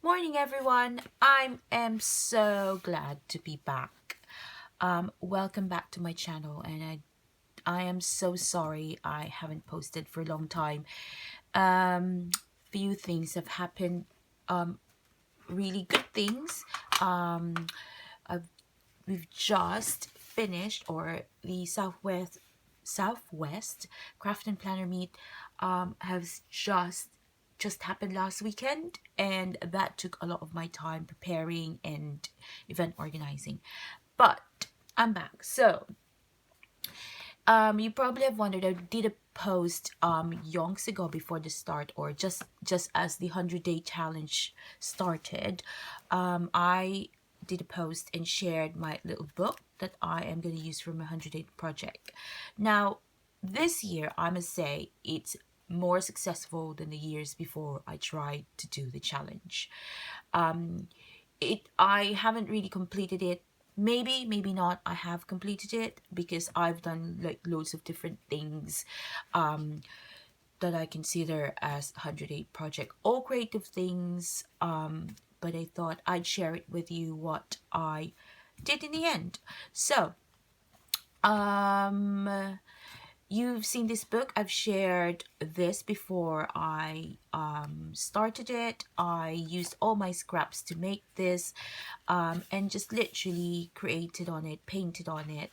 Morning, everyone. I am so glad to be back. Welcome back to my channel, and I am so sorry I haven't posted for a long time. Few things have happened. Really good things. I've, we've just finished, or the Southwest Craft and Planner Meet has just happened last weekend, and that took a lot of my time preparing and event organizing. But I'm back. So you probably have wondered, I did a post yonks ago before the start, or just as the 100-day challenge started. I did a post and shared my little book that I am going to use for my 100-day project. Now, this year, I must say, it's more successful than the years before I tried to do the challenge. I haven't really completed it. Maybe not, I have completed it because I've done like loads of different things that I consider as 108 project, all creative things, but I thought I'd share it with you what I did in the end. So you've seen this book. I've shared this before I started it. I used all my scraps to make this, and just literally created on it, painted on it,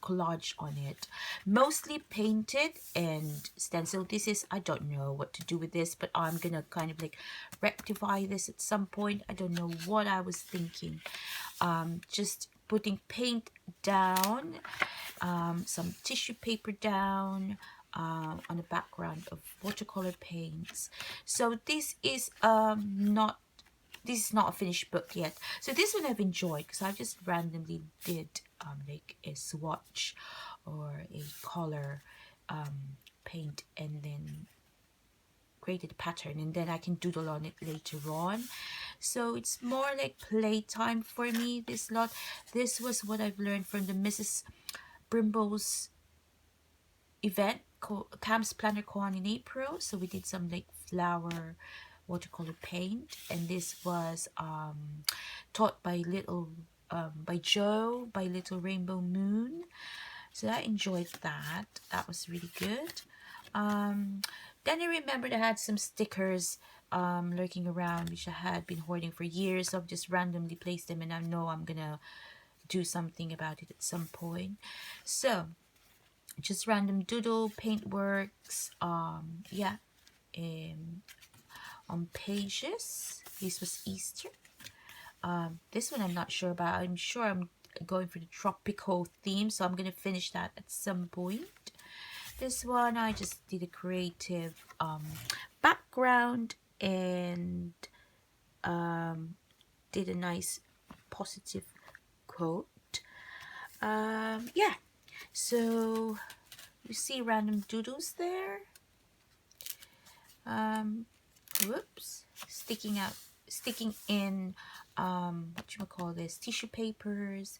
collage on it, mostly painted and stencil. This is, I don't know what to do with this, but I'm gonna kind of like rectify this at some point. I don't know what I was thinking. Just putting paint down, some tissue paper down, on a background of watercolor paints. So this is not a finished book yet. So this one I've enjoyed because I just randomly did like a swatch or a color paint, and then created a pattern, and then I can doodle on it later on. So it's more like playtime for me, this lot. This was what I've learned from the Mrs. Brimble's event called Cam's Planner Con in April. So we did some like flower watercolor paint, and this was taught by by Joe, by Little Rainbow Moon. So I enjoyed that. That was really good. Then I remembered I had some stickers lurking around, which I had been hoarding for years. So I've just randomly placed them, and I know I'm gonna do something about it at some point. So just random doodle, paintworks, yeah, on pages. This was Easter. This one I'm not sure about. I'm sure I'm going for the tropical theme, so I'm gonna finish that at some point. This one I just did a creative background, and did a nice positive quote. Yeah, so you see random doodles there. Whoops, sticking in what you call this, tissue papers,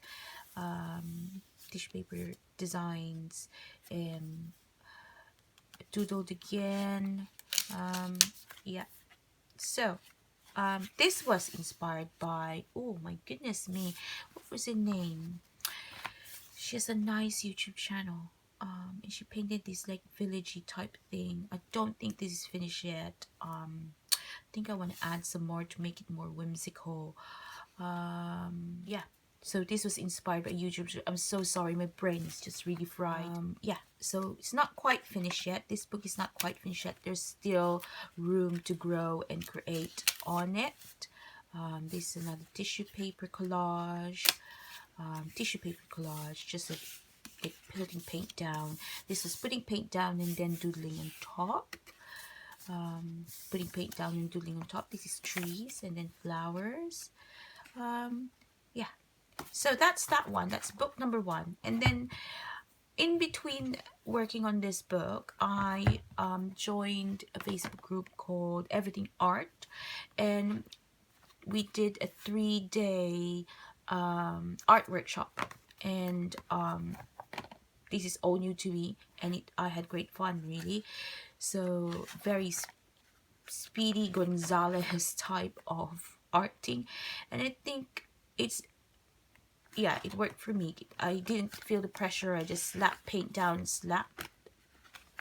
tissue paper designs, and doodled again. Yeah, so this was inspired by, oh my goodness me, what was her name? She has a nice YouTube channel, and she painted this like villagey type thing. I don't think this is finished yet. I think I want to add some more to make it more whimsical. Yeah, so this was inspired by YouTube. I'm so sorry, my brain is just really fried. Yeah, so it's not quite finished yet. This book is not quite finished yet. There's still room to grow and create on it. This is another tissue paper collage. Just like putting paint down. This was putting paint down and then doodling on top. Putting paint down and doodling on top. This is trees and then flowers. Yeah, so that's that one. That's book number one. And then in between working on this book, I joined a Facebook group called Everything Art, and we did a 3-day art workshop, and this is all new to me, and I had great fun, really. So very Speedy Gonzalez type of arting, and I think it's, yeah, it worked for me. I didn't feel the pressure. I just slapped paint down, slapped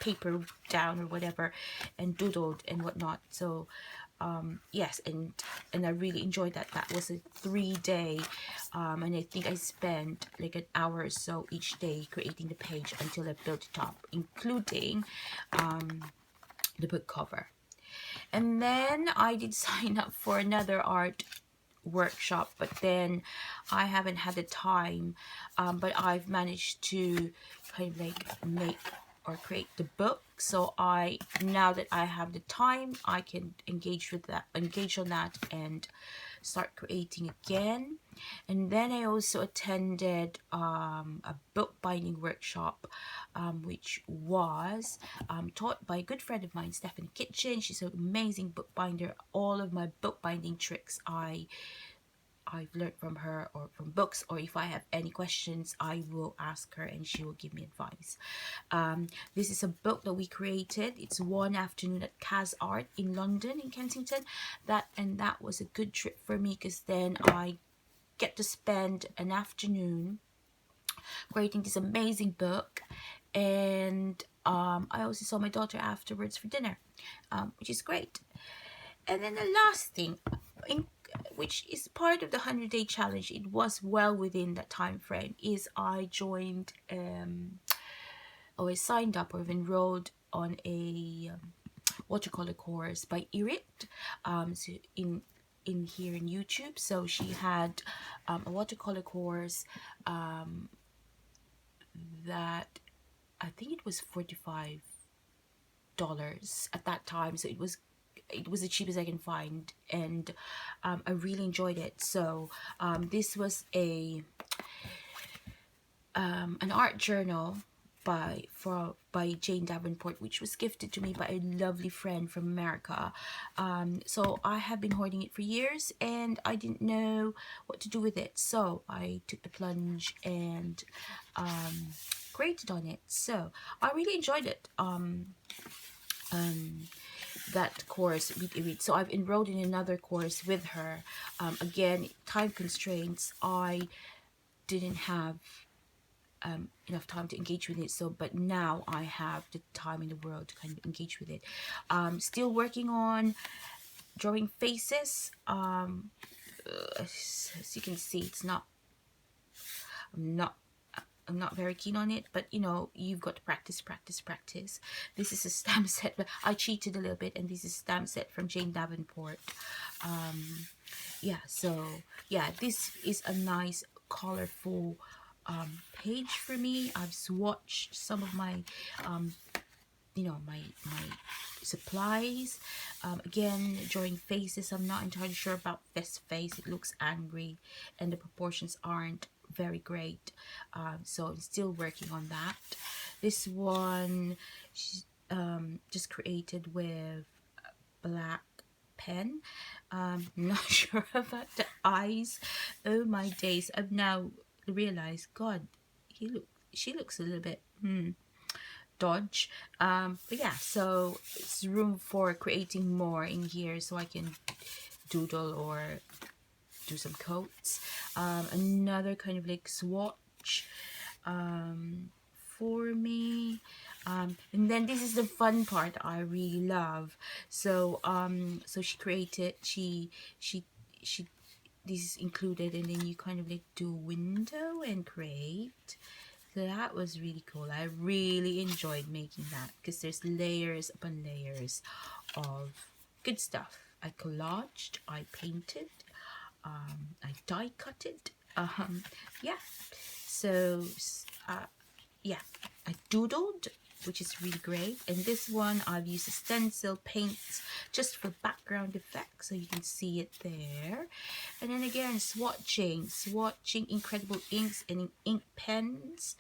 paper down or whatever, and doodled and whatnot. So yes, and I really enjoyed that. That was a 3-day, and I think I spent like an hour or so each day creating the page until I built it up, including the book cover. And then I did sign up for another art workshop, but then I haven't had the time, but I've managed to kind of like make or create the book. So I, now that I have the time, I can engage on that and start creating again. And then I also attended a bookbinding workshop, which was taught by a good friend of mine, Stephanie Kitchen. She's an amazing bookbinder. All of my bookbinding tricks I've learned from her, or from books, or if I have any questions, I will ask her and she will give me advice. This is a book that we created. It's one afternoon at Kaz Art in London, in Kensington. That was a good trip for me, because then I get to spend an afternoon creating this amazing book, and I also saw my daughter afterwards for dinner, which is great. And then the last thing, which is part of the 100-day challenge, it was well within that time frame, is I joined or I signed up or enrolled on a watercolor course by Irit, so in here in YouTube. So she had a watercolor course that I think it was $45 at that time, so it was the cheapest I can find, and I really enjoyed it. So this was a an art journal by Jane Davenport, which was gifted to me by a lovely friend from America. So I have been hoarding it for years, and I didn't know what to do with it, so I took the plunge and created on it. So I really enjoyed it. That course with Irit. So I've enrolled in another course with her. Again, time constraints. I didn't have enough time to engage with it, so but now I have the time in the world to kind of engage with it. Still working on drawing faces. As you can see, it's not, I'm not very keen on it, but you know, you've got to practice. This is a stamp set, but I cheated a little bit, and this is a stamp set from Jane Davenport. Yeah, so yeah, this is a nice colorful page for me. I've swatched some of my you know, my supplies. Again, drawing faces, I'm not entirely sure about this face. It looks angry and the proportions aren't very great, so I'm still working on that. This one just created with black pen. Not sure about the eyes. Oh my days, I've now realized, god, she looks a little bit dodge, but yeah, so it's room for creating more in here, so I can doodle or do some coats. Another kind of like swatch for me, and then this is the fun part I really love. So so she created, she this is included, and then you kind of like do window and create. So that was really cool. I really enjoyed making that, because there's layers upon layers of good stuff. I collaged, I painted, I die cutted, yeah. So yeah, I doodled, which is really great. And this one I've used a stencil paints just for background effect, so you can see it there. And then again, swatching incredible inks and ink pens,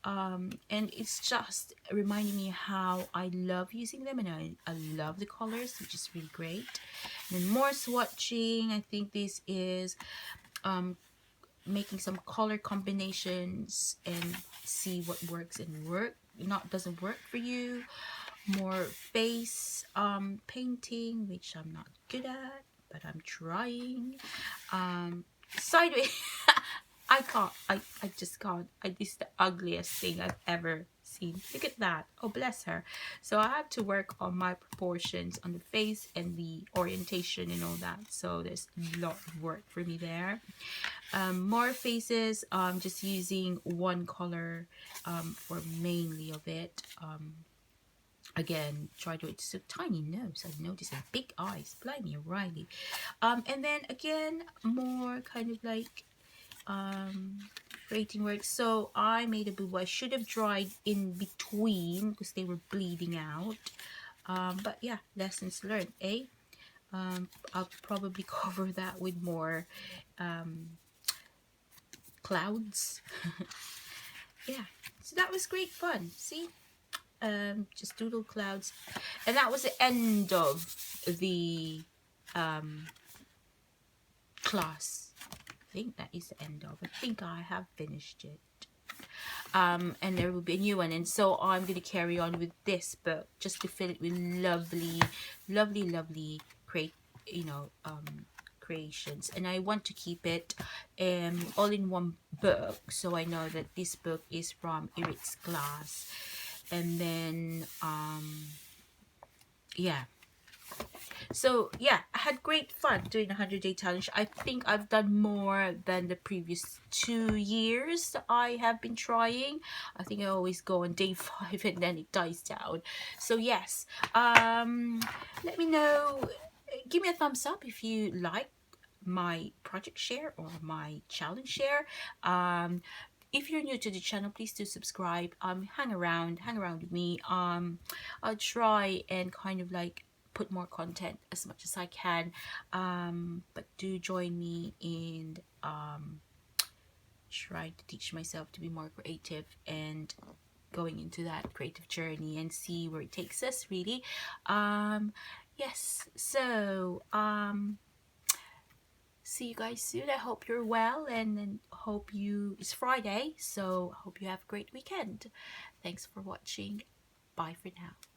and it's just reminding me how I love using them, and I love the colors, which is really great. And then more swatching. I think this is making some color combinations and see what works and doesn't work for you. more face painting, which I'm not good at, but I'm trying. Sideways. I just can't. This is the ugliest thing I've ever seen. Look at that. Oh, bless her. So I have to work on my proportions on the face and the orientation and all that. So there's a lot of work for me there. More faces. Just using one color for mainly of it. Again, try to, it's a tiny nose. I noticed, and big eyes. Blimey, O'Reilly. And then again, more kind of like creating work. So I made a boo-boo. I should have dried in between because they were bleeding out. But yeah, lessons learned, eh? I'll probably cover that with more clouds. Yeah, so that was great fun. See, just doodle clouds, and that was the end of the class. I think that is the end of. I think I have finished it. And there will be a new one, and so I'm going to carry on with this book just to fill it with lovely creations, and I want to keep it all in one book, so I know that this book is from Irit's class. And then yeah, so yeah, I had great fun doing the 100-day challenge. I think I've done more than the previous 2 years that I have been trying. I think I always go on day 5 and then it dies down. So yes, let me know, give me a thumbs up if you like my project share or my challenge share. If you're new to the channel, please do subscribe. Hang around with me. I'll try and kind of like put more content as much as I can, but do join me in trying to teach myself to be more creative and going into that creative journey and see where it takes us, really. Yes, so see you guys soon. I hope you're well, and hope it's Friday, so hope you have a great weekend. Thanks for watching. Bye for now.